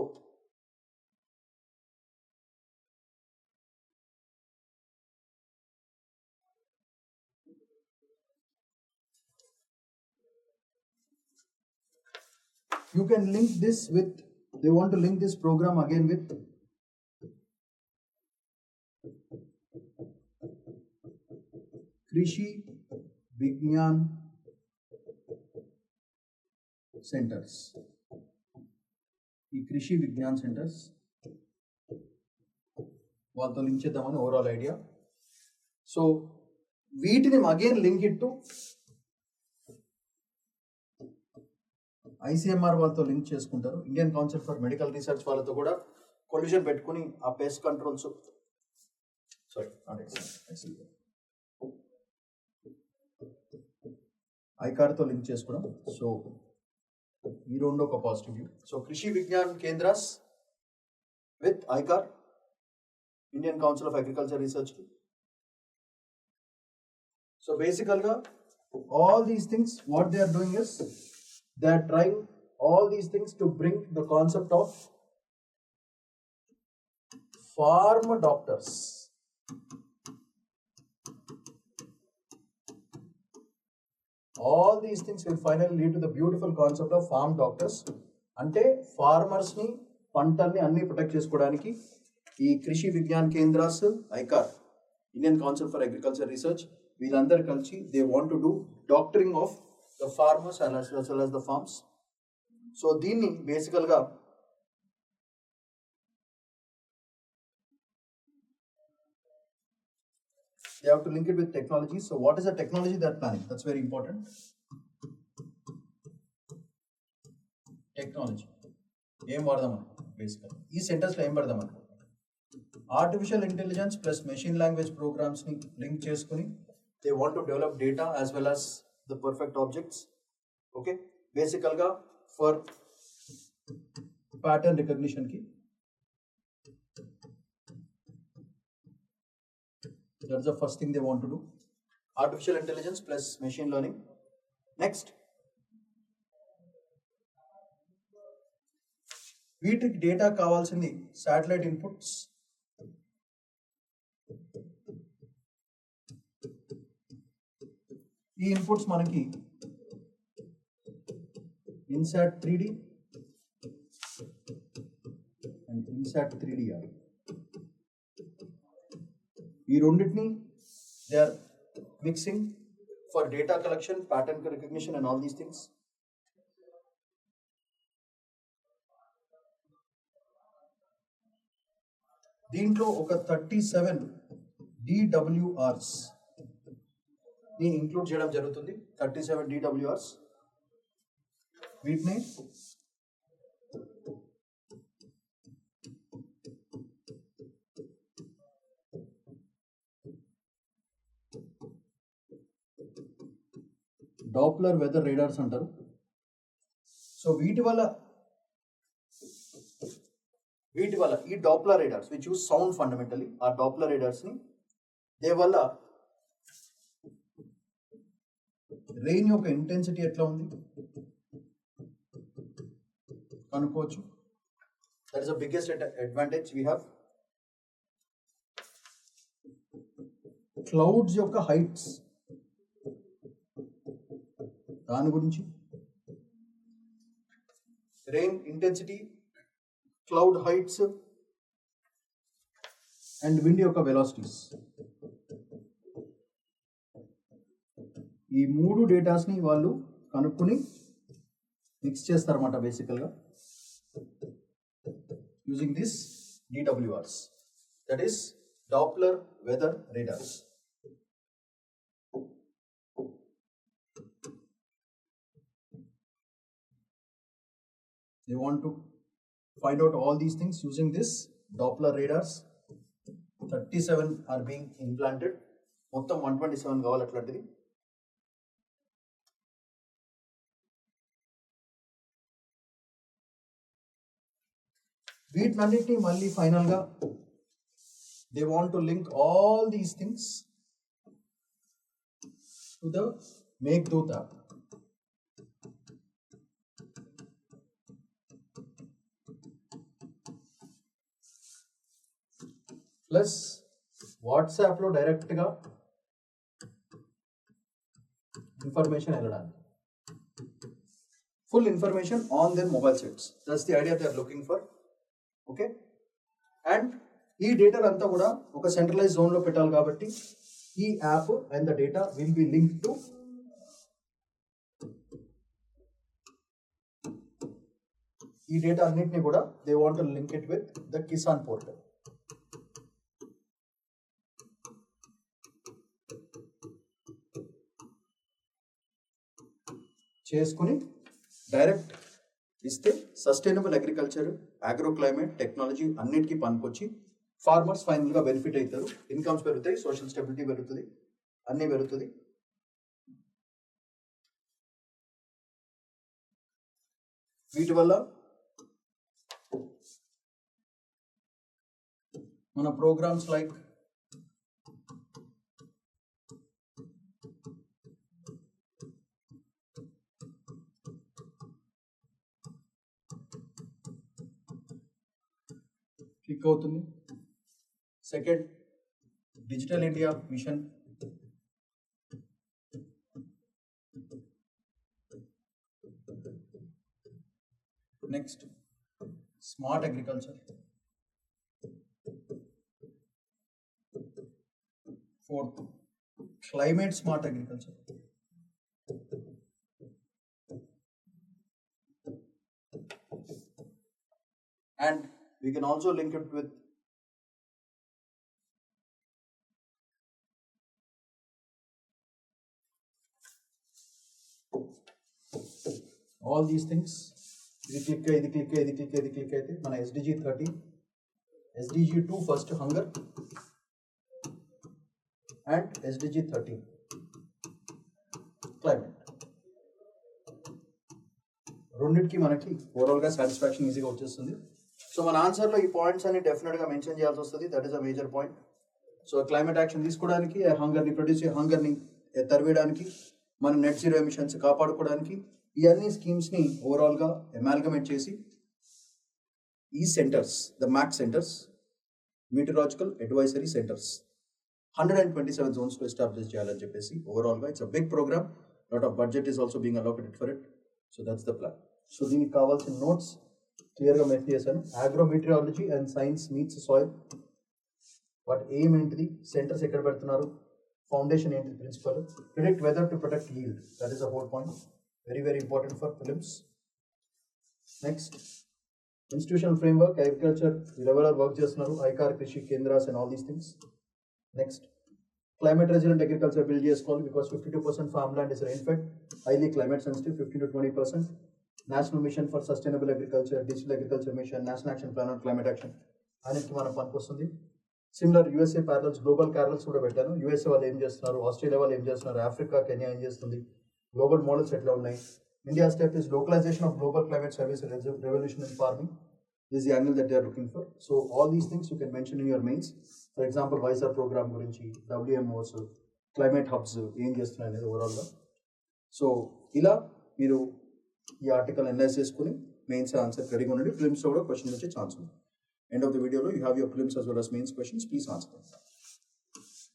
you can link this with, they want to link this program again with Krishi Vignan Centers. ఈ Krishi Vigyan centres వాళ్ళతో link చేద్దామని overall idea. So వీటిని again link it to ICMR వాళ్ళతో లింక్ చేసుకుంటారు. Indian council for medical research వాళ్ళతో కూడా collusion పెట్టుకుని ఆ పెస్ట్ కంట్రోల్స్, ఐకార్తో లింక్ చేసుకోవడం. సో ఈ రెండు ఒక positive view. So Krishi Vigyan Kendras with ICAR, Indian council of agriculture రీసెర్చ్కి. సో బేసికల్గా all these things what they are doing is they are trying all these things to bring the concept of farm doctors. All these things will finally lead to the beautiful concept of farm doctors. అంటే farmers ని పంటల్ని అన్ని protect చేసుకోవడానికి ఈ Krishi Vigyan Kendras, ICAR, Indian council for agriculture research వీళ్ళందరూ కలిసి they want to do doctoring of the farmers as well as the farms. So దీన్ని బేసికల్గా they have to link it with technology. So what is the technology they are planning? That's very important. Technology ఏం వాడదాం అనుకుంటున్నాం? బేసికల్గా ఈ సెంటెన్స్లో ఏం వాడదాం అనుకుంటున్నాం? Artificial intelligence plus machine language ప్రోగ్రామ్స్ని లింక్ చేసుకుని they want to develop data as well as the perfect objects. Okay, బేసికల్గా ఫర్ ప్యాటర్న్ రికగ్నిషన్కి that's the first thing they want to do. Artificial intelligence plus machine learning. Next, వీటికి data కావాల్సింది satellite inputs, ఈ inputs మనకి INSAT 3D and INSAT 3DR, ఈ రెండింటిని they are mixing for data collection, pattern recognition and all these things. దీంట్లో ఒక 37 DWRs ని include చేయడం జరుగుతుంది. 37 DWRs, వీటిని డాప్లర్ వెదర్ రేడార్స్ అంటారు. సో వీటి వల్ల ఈ Doppler radars which use sound fundamentally, ఆ డాప్లర్ రేడార్స్ని దే వల్ల రెయిన్ యొక్క ఇంటెన్సిటీ ఎట్లా ఉంది కనుక్కోవచ్చు. That is the biggest advantage we have. Clouds యొక్క హైట్స్ దాని గురించి, rain intensity, cloud heights and wind యొక్క వెలాసిటీస్, ఈ 3 డేటాస్ని వాళ్ళు కనుక్కుని మిక్స్ చేస్తారన్నమాట బేసికల్గా using this DWRs, that is Doppler weather radars. They want to find out all these things using this Doppler radars. 37 are being implanted. మొత్తం 127 కావాలి అట్లాంటిది. వీటినన్నిటిని మళ్ళీ ఫైనల్గా they want to link all these things to the Meghdut app. Plus వాట్సాప్లో డైరెక్ట్గా information వెళ్ళడానికి, full information on their mobile sets. That's the idea they are looking for. Okay, and ఈ data అంతా కూడా ఒక సెంట్రలైజ్ జోన్లో పెట్టాలి కాబట్టి ఈ app and the data will be link to ఈ డేటా అన్నింటినీ కూడా they want to link it with the Kisan portal. చేసుకుని డైరెక్ట్ ఇస్తే sustainable agriculture, agro climate, technology అన్నిటికీ పనికొచ్చి ఫార్మర్స్ ఫైనల్గా బెనిఫిట్ అవుతారు. ఇన్కమ్స్ పెరుగుతాయి, సోషల్ స్టెబిలిటీ పెరుగుతుంది, అన్నీ పెరుగుతుంది. వీటి వల్ల మన ప్రోగ్రామ్స్ లైక్ క్లిక్ అవుతుంది. Second, digital India mission, next smart agriculture, fourth climate smart agriculture, and we can also link it with all these things. ఇది క్లిక్ అయితే మన SDG 30, SDG 2 first hunger and SDG 13 climate, రెండింటికి మనకి ఓవరాల్గా satisfaction ఈజీగా వచ్చేస్తుంది. So మన ఆన్సర్లో ఈ పాయింట్స్ అన్ని డెఫినెట్గా మెన్షన్ చేయాల్సి వస్తుంది. That is a major point. So climate action తీసుకోవడానికి, హంగర్ని తరివేయడానికి, మన నెట్ జీరో ఎమిషన్స్ కాపాడుకోవడానికి ఈ అన్ని స్కీమ్స్ని ఓవరాల్గా అమాల్గమేట్ చేసి ఈ centres, the MAC centres, meteorological advisory centres 127 జోన్స్లో ఎస్టాబ్లిష్ చేయాలని చెప్పేసి ఓవరాల్గా it's a big programme. Lot of budget is also being allocated for it. So that's the plan. So దీనికి కావాల్సిన నోట్స్ క్లియర్గా మెన్షన్ చేశాను. Agrometeorology and science meets soil, వాటి aim ఏంటిది, సెంటర్స్ ఎక్కడ పెడుతున్నారు, ఫౌండేషన్ ఏంటి, principle, predict weather to protect yield, that is a whole point, very very important for films. Next institutional framework, agriculture level work చేస్తున్నారు, ICAR, Krishi Kendras and all these things. Next climate resilient agriculture build చేసుకోవాలి, because 52% farm land is rain fed, highly climate sensitive, 15 to 20%. National mission for sustainable agriculture, digital agriculture mission, national action plan on climate action అన్నిటికీ మన పనికి వస్తుంది. Similar USA parallels, global parallels కూడా పెట్టాను. USA వాళ్ళు ఏం చేస్తున్నారు, ఆస్ట్రేలియా వాళ్ళు ఏం చేస్తున్నారు, ఆఫ్రికా, కెన్యా ఏం చేస్తుంది, గ్లోబల్ మోడల్స్ ఎట్లా ఉన్నాయి. India step is localisation of global climate service revolution in farming. This is the angle that they are looking for. So all these things you can mention in your mains. For example, Visor program gurinchi, WMOs, climate hubs ఏం చేస్తున్నాయి అనేది overall గా. So ఇలా మీరు ఈ article analyse చేసుకుని mains answer రెడీగా ఉండండి. ప్రిలిమ్స్ లో కూడా క్వశ్చన్ వచ్చే ఛాన్స్ ఉంది. ఎండ్ ఆఫ్ ద వీడియోలో you have your prelims as well as mains questions. Please answer.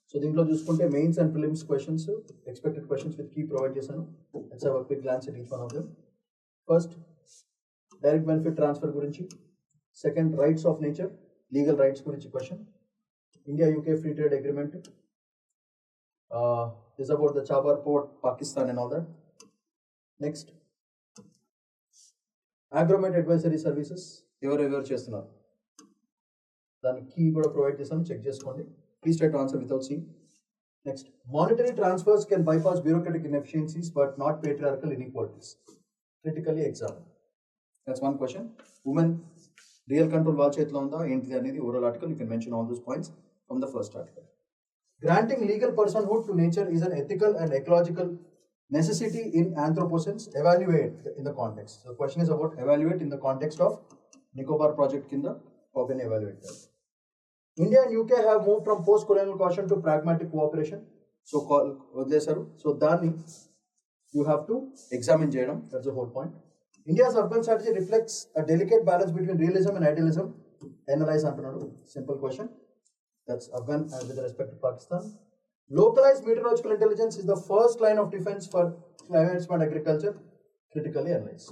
So దీంట్లో చూసుకుంటే mains and prelims questions, expected questions with key provide చేశాను. Let's have a quick glance at each one of them. First, direct benefit transfer గురించి. Second, rights of nature, legal rights గురించి question. India UK free trade agreement is about the Chabahar port, Pakistan and all that. Next, agromet advisory services ఎవరెవరు చేస్తున్నారు దాని key కూడా provide చేస్తాను, check చేసుకోండి. Please try to answer without seeing. Next, monetary transfers can bypass bureaucratic inefficiencies but not patriarchal inequalities. Critically exam. That's one question. Women real control వాళ్ళ చేతిలో ఉందా ఏంటిది అనేది overall article. You can mention all those points from the first article. Granting legal personhood to nature is an ethical and ecological necessity in Anthropocene's. Evaluate in the context. The question is about evaluate in the context of Nicobar project kinda. How can you evaluate that? India and UK have moved from post-colonial caution to pragmatic cooperation. So వదిలేశారు. So దాన్ని you have to examine చేయడం. That's the whole point. India's urban strategy reflects a delicate balance between realism and idealism. Analyze అంటున్నాడు. Simple question. That's Afghan with respect to Pakistan. Localized meteorological intelligence is the first line of defense for climate smart agriculture. Critically analyzed.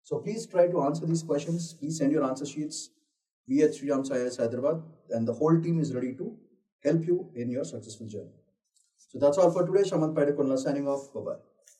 So please try to answer these questions. Please send your answer sheets. We at Sriram Sai IAS Hyderabad and the whole team is ready to help you in your successful journey. So that's all for today. Shamanth Paidekonla signing off. Bye bye.